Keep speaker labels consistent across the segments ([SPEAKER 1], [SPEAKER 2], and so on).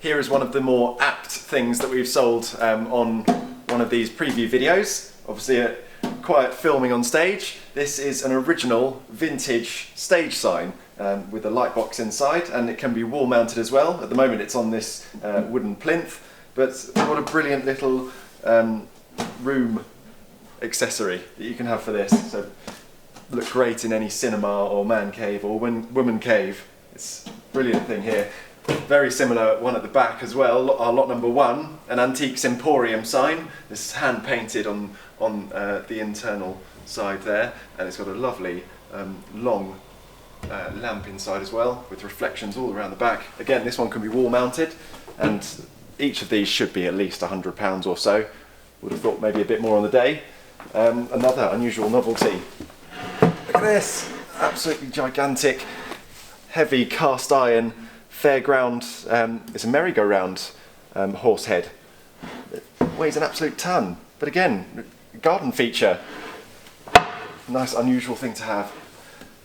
[SPEAKER 1] Here is one of the more apt things that we've sold on one of these preview videos. Obviously a quiet filming on stage. This is an original vintage stage sign with a light box inside, and it can be wall mounted as well. At the moment it's on this wooden plinth, but what a brilliant little room accessory that you can have for this. So look great in any cinema or man cave or woman cave. It's a brilliant thing here. Very similar one at the back as well, our lot number 1, an Antiques Emporium sign. This is hand painted on the internal side there, and it's got a lovely long lamp inside as well, with reflections all around the back. Again, this one can be wall mounted, and each of these should be at least £100 or so. Would have thought maybe a bit more on the day. Another unusual novelty. Look at this, absolutely gigantic, heavy cast iron fairground, it's a merry-go-round horse head. It weighs an absolute ton, but again, garden feature. Nice unusual thing to have.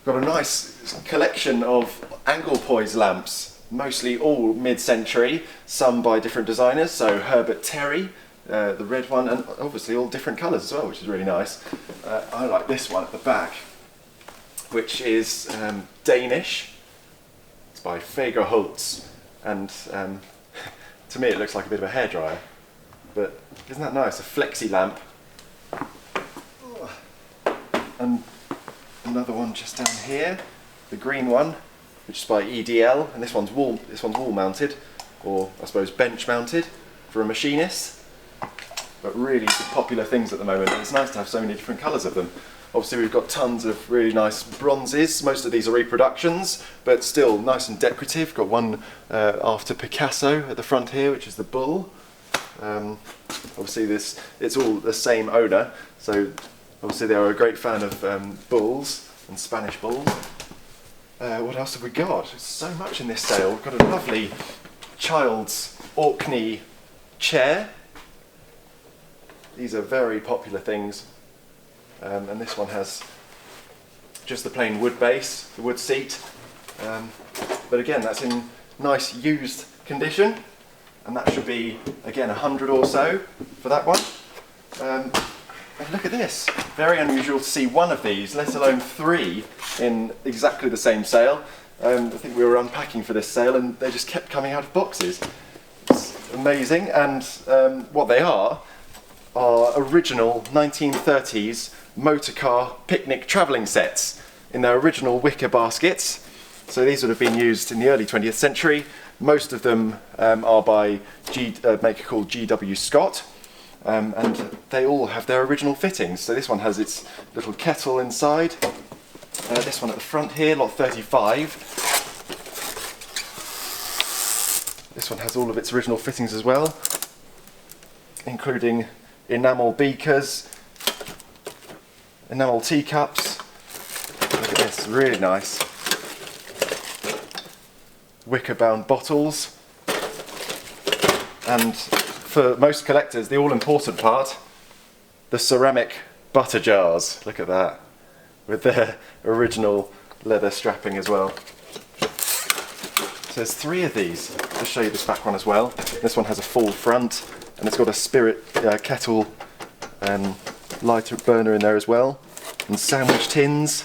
[SPEAKER 1] Got a nice collection of angle poise lamps, mostly all mid-century, some by different designers, so Herbert Terry, the red one, and obviously all different colours as well, which is really nice. I like this one at the back, which is Danish. By Fagerholtz, and to me it looks like a bit of a hairdryer, but isn't that nice? A flexi lamp. And another one just down here, the green one, which is by EDL, and this one's wall mounted, or I suppose bench mounted for a machinist. But really popular things at the moment, and it's nice to have so many different colours of them. Obviously we've got tons of really nice bronzes. Most of these are reproductions, but still nice and decorative. Got one after Picasso at the front here, which is the bull. Obviously it's all the same owner, so obviously they are a great fan of bulls and Spanish bulls. What else have we got? There's so much in this sale. We've got a lovely child's Orkney chair. These are very popular things. And this one has just the plain wood base, the wood seat, but again that's in nice used condition, and that should be again 100 or so for that one. And look at this, very unusual to see one of these, let alone 3 in exactly the same sale. I think we were unpacking for this sale and they just kept coming out of boxes. It's amazing, and what they are original 1930s motorcar picnic travelling sets in their original wicker baskets. So these would have been used in the early 20th century. Most of them are by a maker called G.W. Scott, and they all have their original fittings. So this one has its little kettle inside. This one at the front here, lot 35. This one has all of its original fittings as well, including enamel beakers, enamel teacups. Look at this, really nice. Wicker bound bottles. And for most collectors, the all important part, the ceramic butter jars. Look at that, with their original leather strapping as well. So there's 3 of these. I'll show you this back one as well. This one has a full front, and it's got a spirit kettle lighter burner in there as well, and sandwich tins.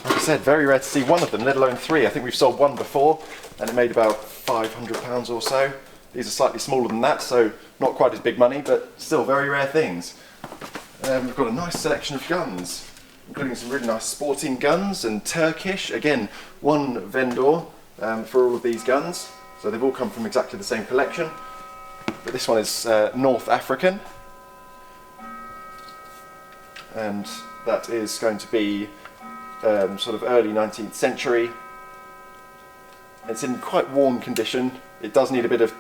[SPEAKER 1] Like I said, very rare to see one of them, let alone 3. I think we've sold one before and it made about £500 or so. These are slightly smaller than that, so not quite as big money, but still very rare things. We've got a nice selection of guns, including some really nice sporting guns and Turkish. Again, one vendor for all of these guns, so they've all come from exactly the same collection. But this one is North African, and that is going to be sort of early 19th century. It's in quite worn condition. It does need a bit of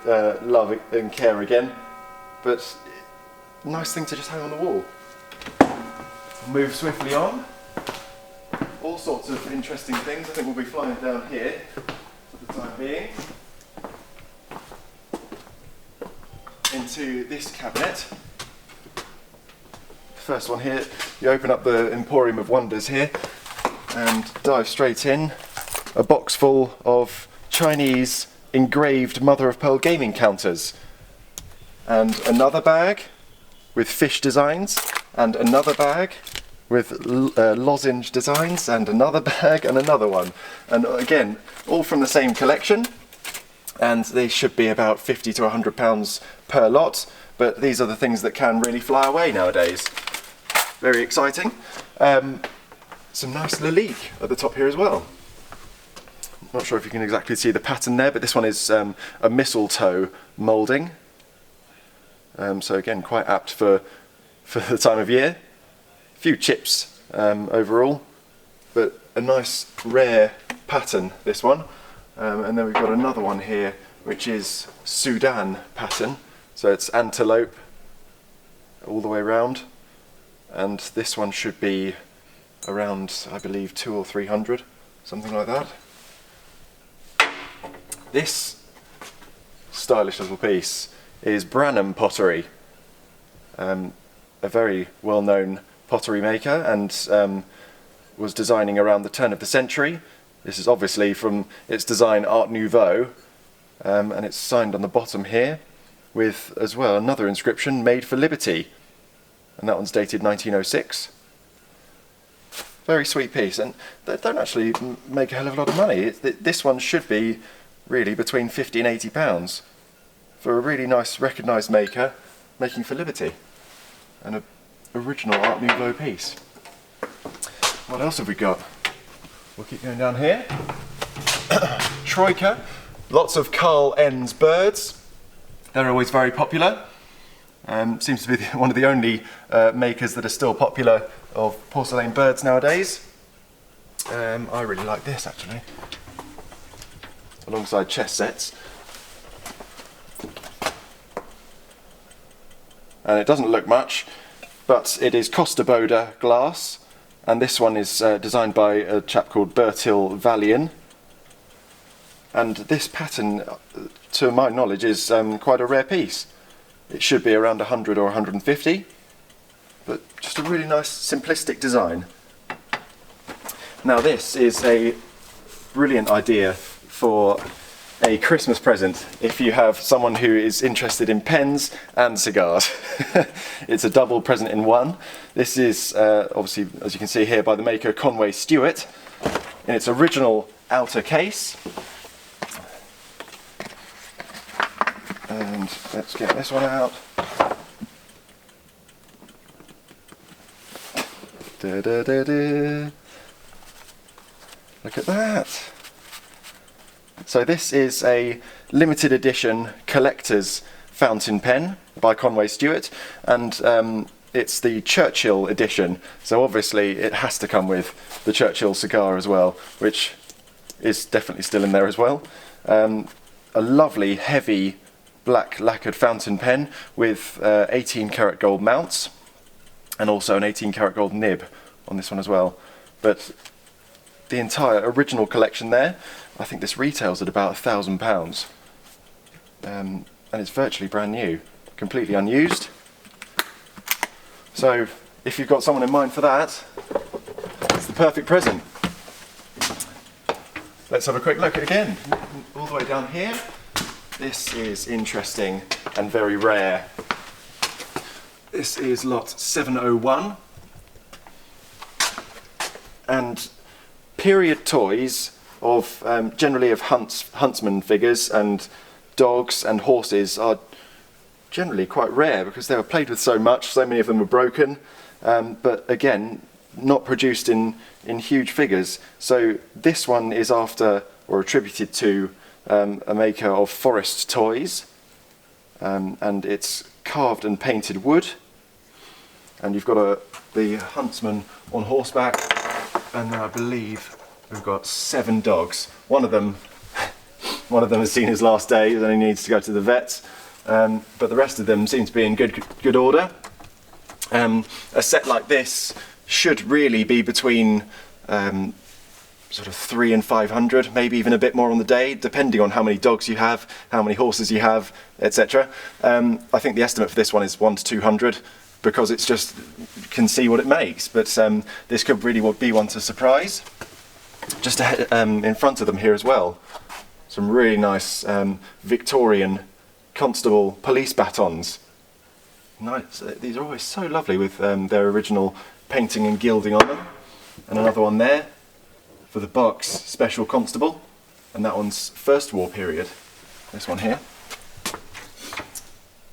[SPEAKER 1] love and care again, but nice thing to just hang on the wall. Move swiftly on. All sorts of interesting things. I think we'll be flying down here for the time being. Into this cabinet. First one here, you open up the Emporium of Wonders here and dive straight in. A box full of Chinese engraved mother of pearl gaming counters, and another bag with fish designs, and another bag with lozenge designs, and another bag, and another one. And again, all from the same collection, and they should be about £50 to £100 per lot, but these are the things that can really fly away nowadays. Very exciting. Some nice Lalique at the top here as well. Not sure if you can exactly see the pattern there, but this one is a mistletoe moulding. So again, quite apt for the time of year. A few chips overall, but a nice rare pattern, this one. And then we've got another one here, which is Sudan pattern. So it's antelope all the way around. And this one should be around, I believe, 200 or 300, something like that. This stylish little piece is Branham pottery, a very well-known pottery maker, and was designing around the turn of the century. This is obviously from its design Art Nouveau, and it's signed on the bottom here with as well another inscription, Made for Liberty, and that one's dated 1906. Very sweet piece, and they don't actually make a hell of a lot of money. This one should be really between £50 and £80 for a really nice recognised maker making for Liberty, and an original Art Nouveau piece. What else have we got? We'll keep going down here. Troika, lots of Carl N's birds. They're always very popular. Seems to be one of the only makers that are still popular of porcelain birds nowadays. I really like this actually, alongside chess sets. And it doesn't look much, but it is Costa Boda glass, and this one is designed by a chap called Bertil Valian. And this pattern, to my knowledge, is quite a rare piece. It should be around 100 or 150, but just a really nice simplistic design. Now this is a brilliant idea for a Christmas present if you have someone who is interested in pens and cigars. It's a double present in one. This is obviously, as you can see here, by the maker Conway Stewart in its original outer case. And let's get this one out. Da, da, da, da. Look at that. So this is a limited edition collector's fountain pen by Conway Stewart, and it's the Churchill edition, so obviously it has to come with the Churchill cigar as well, which is definitely still in there as well. A lovely heavy black lacquered fountain pen with 18 karat gold mounts, and also an 18 karat gold nib on this one as well. But the entire original collection there, I think this retails at about £1,000, and it's virtually brand new, completely unused. So if you've got someone in mind for that, it's the perfect present. Let's have a quick look again, all the way down here. This is interesting and very rare. This is lot 701, and period toys of generally of huntsman figures and dogs and horses are generally quite rare because they were played with so much, so many of them were broken, but again not produced in huge figures. So this one is after or attributed to a maker of forest toys, and it's carved and painted wood, and you've got the huntsman on horseback, and then I believe we've got 7 dogs. One of them has seen his last day and he needs to go to the vet, but the rest of them seem to be in good order. A set like this should really be between sort of 300 and 500, maybe even a bit more on the day, depending on how many dogs you have, how many horses you have, etc. I think the estimate for this one is 100 to 200, because it's just, you can see what it makes, but this could really be one to surprise. Just in front of them here as well, some really nice Victorian constable police batons. Nice. These are always so lovely with their original painting and gilding on them. And another one there for the Berks Special Constable, and that one's First War period. This one here.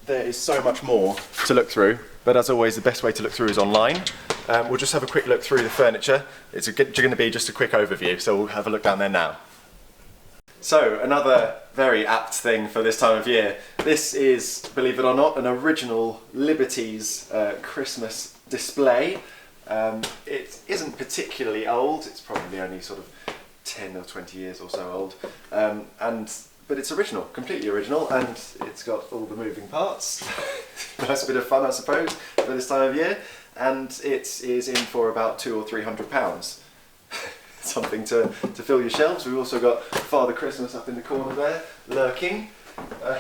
[SPEAKER 1] There is so much more to look through, but as always the best way to look through is online. We'll just have a quick look through the furniture. It's going to be just a quick overview, so we'll have a look down there now. So, another very apt thing for this time of year. This is, believe it or not, an original Liberties Christmas display. It isn't particularly old, it's probably only sort of 10 or 20 years or so old, but it's original, completely original, and it's got all the moving parts. Nice bit of fun, I suppose, for this time of year, and it is in for about £200 or £300. Something to fill your shelves. We've also got Father Christmas up in the corner there, lurking. A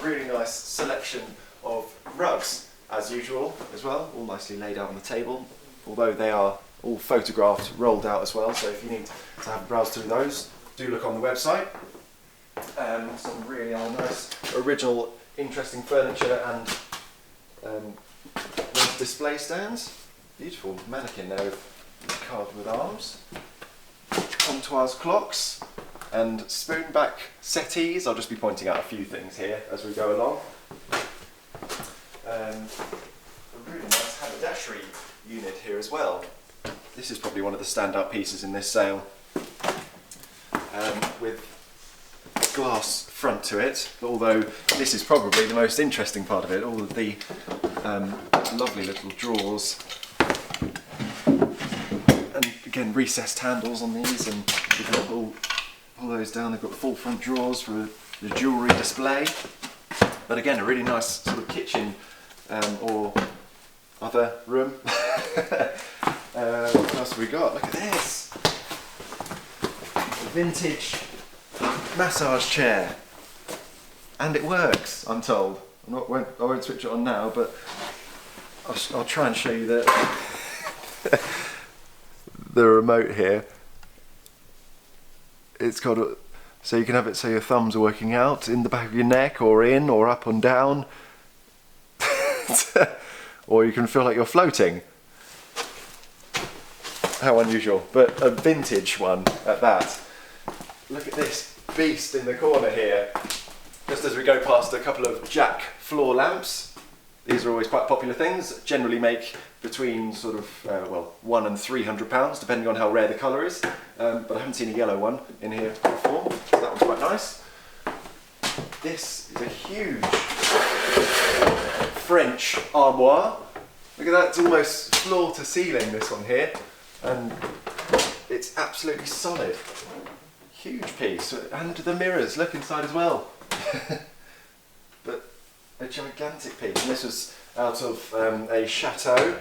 [SPEAKER 1] really nice selection of rugs, as usual, as well, all nicely laid out on the table, although they are all photographed, rolled out as well, so if you need to have a browse through those, do look on the website. Some really nice, original, interesting furniture and nice display stands. Beautiful mannequin there carved with arms. Comptoirs clocks and spoon-back settees. I'll just be pointing out a few things here as we go along. A really nice haberdashery unit here as well. This is probably one of the standout pieces in this sale, with a glass front to it, although this is probably the most interesting part of it, all of the lovely little drawers, and again recessed handles on these, and you can pull those down. They've got full front drawers for the jewellery display, but again a really nice sort of kitchen or other room. What else have we got? Look at this! A vintage massage chair. And it works, I'm told. I won't switch it on now, but I'll try and show you the remote here. It's got so you can have it so your thumbs are working out in the back of your neck, or in, or up and down. Or you can feel like you're floating. How unusual, but a vintage one at that. Look at this beast in the corner here. Just as we go past a couple of Jack floor lamps. These are always quite popular things, generally make between sort of, £100 and £300, depending on how rare the colour is. But I haven't seen a yellow one in here before, so that one's quite nice. This is a huge French armoire. Look at that, it's almost floor to ceiling, this one here. And it's absolutely solid. Huge piece. And the mirrors, look inside as well. But a gigantic piece. And this was out of a chateau,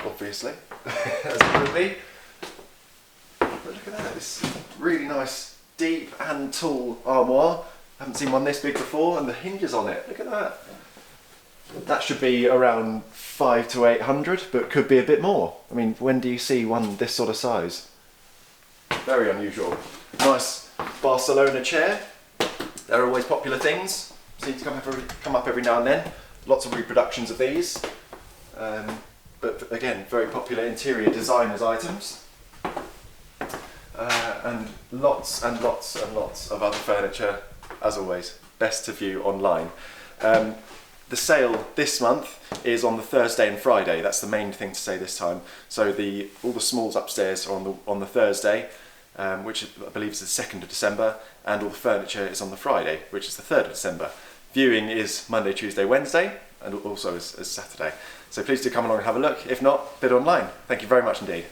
[SPEAKER 1] obviously, as it would be. But look at that, this really nice, deep and tall armoire. I haven't seen one this big before, and the hinges on it, look at that. That should be around 500 to 800, but could be a bit more. I mean, when do you see one this sort of size? Very unusual. Nice Barcelona chair. They're always popular things. Seem to come up every now and then. Lots of reproductions of these. But again, very popular interior designers' items. And lots and lots and lots of other furniture, as always. Best to view online. The sale this month is on the Thursday and Friday. That's the main thing to say this time. So all the smalls upstairs are on the Thursday, which I believe is the 2nd of December, and all the furniture is on the Friday, which is the 3rd of December. Viewing is Monday, Tuesday, Wednesday, and also as Saturday. So please do come along and have a look. If not, bid online. Thank you very much indeed.